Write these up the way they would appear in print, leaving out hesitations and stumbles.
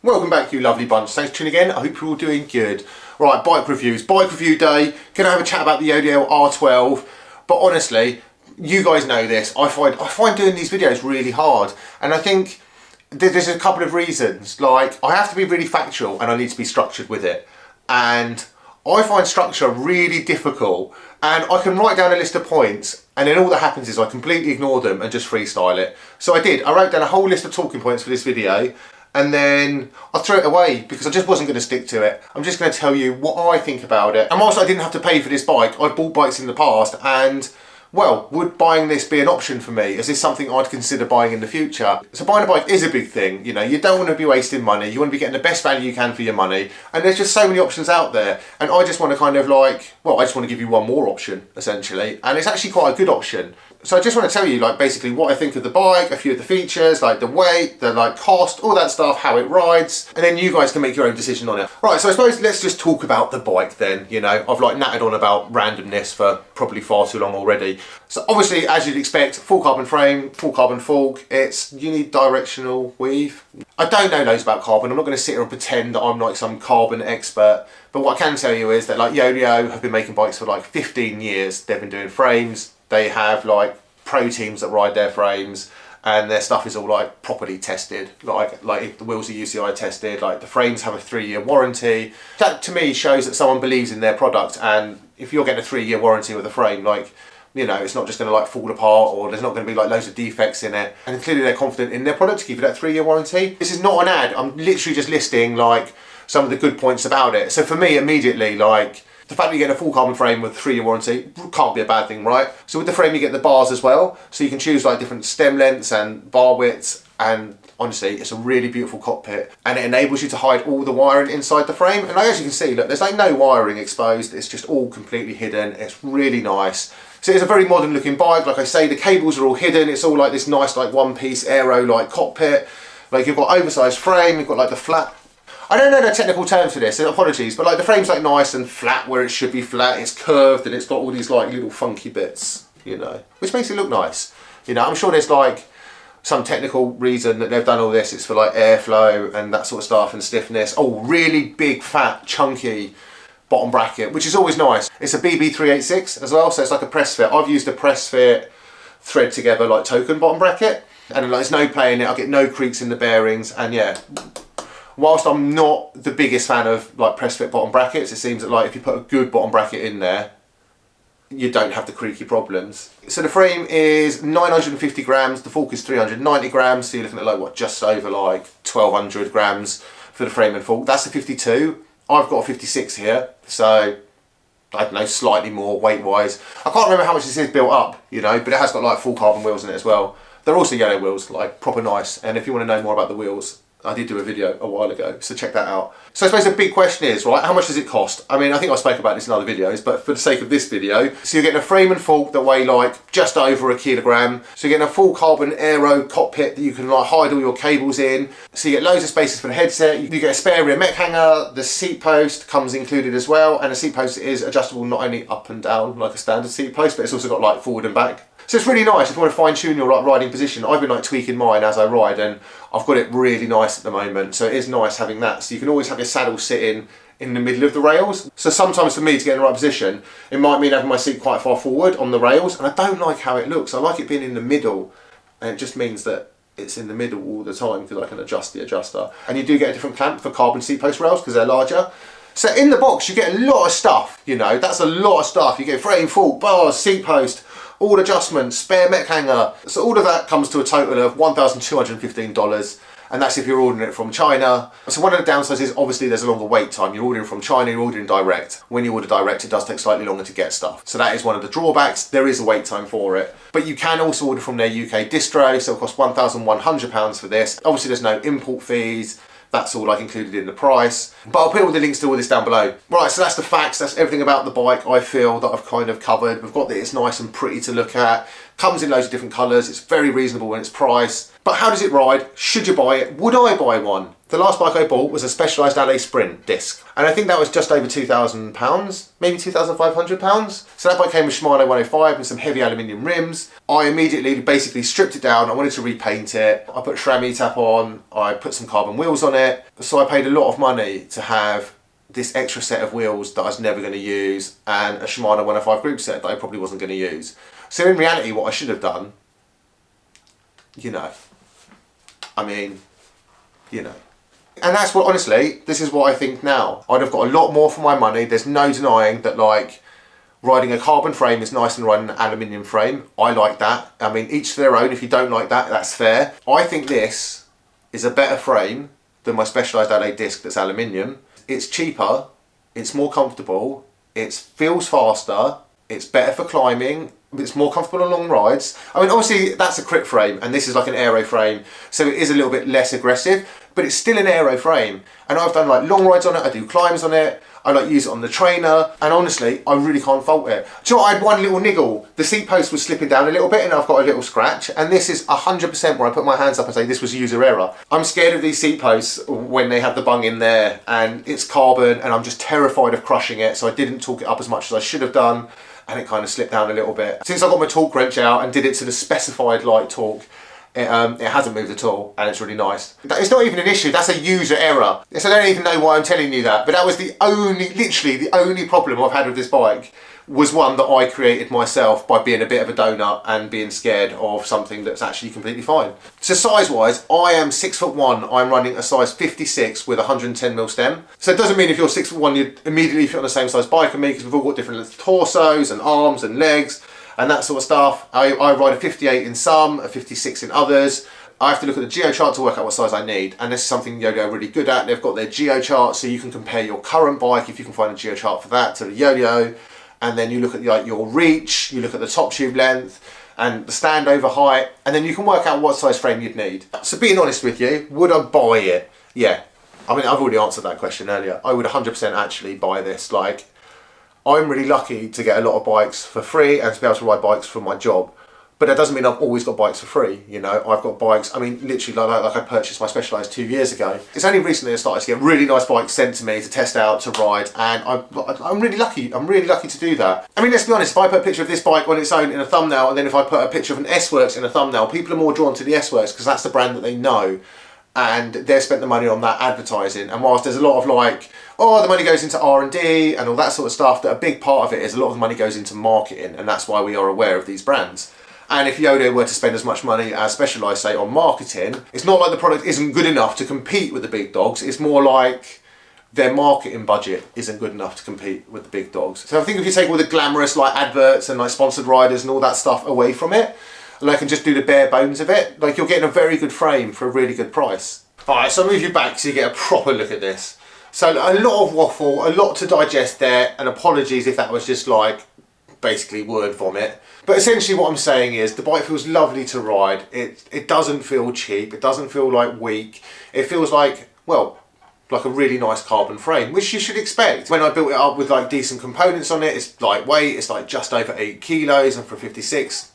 Welcome back, you lovely bunch. Thanks for tuning in. I hope you're all doing good. Right, bike reviews. Bike review day. Gonna have a chat about the Yoeleo R12. But honestly, you guys know this. I find doing these videos really hard. And I think there's a couple of reasons. Like, I have to be really factual and I need to be structured with it. And I find structure really difficult. And I can write down a list of points and then all that happens is I completely ignore them and just freestyle it. So I did. I wrote down a whole list of talking points for this video. And then I threw it away because I just wasn't going to stick to it. I'm just going to tell you what I think about it. And whilst I didn't have to pay for this bike, I've bought bikes in the past and, well, would buying this be an option for me? Is this something I'd consider buying in the future? So buying a bike is a big thing. You know, you don't want to be wasting money. You want to be getting the best value you can for your money. And there's just so many options out there. And I just want to kind of like, well, I just want to give you one more option, essentially. And it's actually quite a good option. So I just want to tell you, like, basically what I think of the bike, a few of the features, like the weight, the like cost, all that stuff, how it rides, and then you guys can make your own decision on it. Right, so I suppose let's just talk about the bike then, you know. I've like nattered on about randomness for probably far too long already. So obviously, as you'd expect, full carbon frame, full carbon fork, it's unidirectional weave. I don't know loads about carbon. I'm not going to sit here and pretend that I'm like some carbon expert, but what I can tell you is that like Yoeleo have been making bikes for like 15 years. They've been doing frames. They have like pro teams that ride their frames and their stuff is all like properly tested. Like the wheels are UCI tested, like the frames have a 3-year warranty. That to me shows that someone believes in their product, and if you're getting a 3-year warranty with a frame, like, you know, it's not just going to like fall apart or there's not going to be like loads of defects in it. And clearly they're confident in their product to give you that 3-year warranty. This is not an ad. I'm literally just listing like some of the good points about it. So for me, immediately, like, the fact that you get a full carbon frame with a 3-year warranty can't be a bad thing, right? So with the frame you get the bars as well, so you can choose like different stem lengths and bar widths, and honestly it's a really beautiful cockpit and it enables you to hide all the wiring inside the frame. And as you can see, look, there's like no wiring exposed, it's just all completely hidden. It's really nice. So it's a very modern looking bike. Like I say, the cables are all hidden. It's all like this nice like one-piece aero like cockpit. Like you've got oversized frame, you've got like the flat, I don't know the technical terms for this, so apologies, but like the frame's like nice and flat where it should be flat. It's curved and it's got all these like little funky bits, you know, which makes it look nice. You know, I'm sure there's like some technical reason that they've done all this. It's for like airflow and that sort of stuff and stiffness. Oh, really big, fat, chunky bottom bracket, which is always nice. It's a BB386 as well, so it's like a press fit. I've used a press fit thread together like token bottom bracket, and like, there's no play in it. I get no creaks in the bearings, and yeah. Whilst I'm not the biggest fan of like press fit bottom brackets, it seems that like if you put a good bottom bracket in there, you don't have the creaky problems. So the frame is 950 grams, the fork is 390 grams, so you're looking at like what, just over like 1200 grams for the frame and fork. That's the 52. I've got a 56 here, so I don't know, slightly more weight wise. I can't remember how much this is built up, you know, but it has got like full carbon wheels in it as well. They're also yellow wheels, like proper nice, and if you want to know more about the wheels, I did do a video a while ago, so check that out. So I suppose the big question is, right, how much does it cost? I mean, I think I spoke about this in other videos, but for the sake of this video, so you're getting a frame and fork that weigh like just over a kilogram. So you're getting a full carbon aero cockpit that you can like hide all your cables in. So you get loads of spaces for the headset. You get a spare rear mech hanger. The seat post comes included as well, and the seat post is adjustable not only up and down like a standard seat post, but it's also got like forward and back. So it's really nice if you want to fine tune your like riding position. I've been like tweaking mine as I ride, and I've got it really nice at the moment. So it is nice having that. So you can always have your saddle sitting in the middle of the rails. So sometimes for me to get in the right position, it might mean having my seat quite far forward on the rails, and I don't like how it looks. I like it being in the middle, and it just means that it's in the middle all the time because I can adjust the adjuster. And you do get a different clamp for carbon seat post rails because they're larger. So in the box you get a lot of stuff, you know, that's a lot of stuff. You get frame, fork, bars, seat post, all adjustments, spare mech hanger. So all of that comes to a total of $1,215, and that's if you're ordering it from China. So one of the downsides is obviously there's a longer wait time. You're ordering from China, you're ordering direct. When you order direct, it does take slightly longer to get stuff. So that is one of the drawbacks. There is a wait time for it. But you can also order from their UK distro, so it costs £1,100 for this. Obviously there's no import fees. That's all like included in the price. But I'll put all the links to all this down below. Right, so that's the facts. That's everything about the bike I feel that I've kind of covered. We've got that it's nice and pretty to look at. Comes in loads of different colours. It's very reasonable in its price. But how does it ride? Should you buy it? Would I buy one? The last bike I bought was a Specialized LA Sprint disc, and I think that was just over £2,000, maybe £2,500. So that bike came with Shimano 105 and some heavy aluminium rims. I immediately basically stripped it down. I wanted to repaint it. I put Shrammy tap on, I put some carbon wheels on it. So I paid a lot of money to have this extra set of wheels that I was never going to use and a Shimano 105 group set that I probably wasn't going to use. So in reality, what I should have done, you know, I mean, you know. And that's what, honestly, this is what I think now. I'd have got a lot more for my money. There's no denying that, like, riding a carbon frame is nicer than riding an aluminium frame. I like that. I mean, each to their own. If you don't like that, that's fair. I think this is a better frame than my Specialized LA disc that's aluminium. It's cheaper, it's more comfortable, it feels faster, it's better for climbing, it's more comfortable on long rides. I mean, obviously that's a crit frame and this is like an aero frame, so it is a little bit less aggressive, but it's still an aero frame. And I've done like long rides on it, I do climbs on it, I like use it on the trainer, and honestly, I really can't fault it. Do you know what, I had one little niggle. The seat post was slipping down a little bit and I've got a little scratch, and this is 100% where I put my hands up and say this was user error. I'm scared of these seat posts when they have the bung in there and it's carbon and I'm just terrified of crushing it, so I didn't torque it up as much as I should have done, and it kind of slipped down a little bit. Since I got my torque wrench out and did it to the specified light torque, it hasn't moved at all, and it's really nice. It's not even an issue, that's a user error. So I don't even know why I'm telling you that, but that was the only, literally the only problem I've had with this bike, was one that I created myself by being a bit of a donut and being scared of something that's actually completely fine. So size-wise, I am 6'1", I'm running a size 56 with 110mm stem. So it doesn't mean if you're 6'1", you immediately fit on the same size bike as me, because we've all got different torsos and arms and legs and that sort of stuff. I ride a 58 in some, a 56 in others. I have to look at the geo chart to work out what size I need, and this is something Yoeleo are really good at. They've got their geo chart, so you can compare your current bike, if you can find a geo chart for that, to the Yoeleo, and then you look at like your reach, you look at the top tube length and the standover height, and then you can work out what size frame you'd need. So being honest with you, would I buy it? Yeah. I mean, I've already answered that question earlier. I would 100% actually buy this. Like, I'm really lucky to get a lot of bikes for free and to be able to ride bikes for my job. But that doesn't mean I've always got bikes for free, you know. I've got bikes, I mean, literally like I purchased my Specialized 2 years ago. It's only recently I started to get really nice bikes sent to me to test out, to ride, and I'm really lucky. I'm really lucky to do that. I mean, let's be honest, if I put a picture of this bike on its own in a thumbnail, and then if I put a picture of an S-Works in a thumbnail, people are more drawn to the S-Works because that's the brand that they know, and they've spent the money on that advertising. And whilst there's a lot of like, oh, the money goes into R&D and all that sort of stuff, that a big part of it is a lot of the money goes into marketing, and that's why we are aware of these brands. And if Yoeleo were to spend as much money as Specialized, say, on marketing, it's not like the product isn't good enough to compete with the big dogs. It's more like their marketing budget isn't good enough to compete with the big dogs. So I think if you take all the glamorous like adverts and like sponsored riders and all that stuff away from it, and I can just do the bare bones of it, like you're getting a very good frame for a really good price. All right, so I'll move you back so you get a proper look at this. So a lot of waffle, a lot to digest there, and apologies if that was just like basically word vomit. But essentially what I'm saying is the bike feels lovely to ride. It doesn't feel cheap. It doesn't feel like weak. It feels like, well, like a really nice carbon frame, which you should expect. When I built it up with like decent components on it, it's lightweight. It's like just over 8 kilos, and for 56,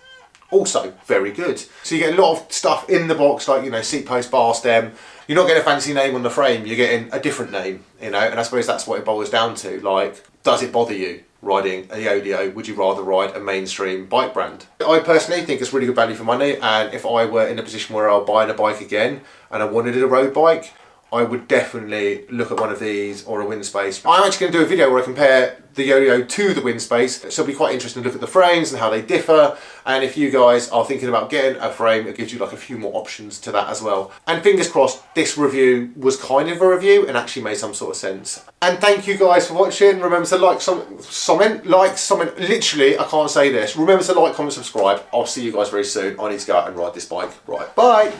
also very good. So you get a lot of stuff in the box, like, you know, seat post, bar stem. You're not getting a fancy name on the frame. You're getting a different name, you know. And I suppose that's what it boils down to. Like, does it bother you riding a Yoeleo? Would you rather ride a mainstream bike brand? I personally think it's really good value for money, and if I were in a position where I'll buy a bike again and I wanted a road bike, I would definitely look at one of these or a Windspace. I'm actually going to do a video where I compare the Yoeleo to the Windspace, so it'll be quite interesting to look at the frames and how they differ, and if you guys are thinking about getting a frame, it gives you like a few more options to that as well. And fingers crossed this review was kind of a review and actually made some sort of sense. And thank you guys for watching. Remember to like, literally I can't say this. Remember to like, comment, subscribe. I'll see you guys very soon. I need to go out and ride this bike. Right, bye.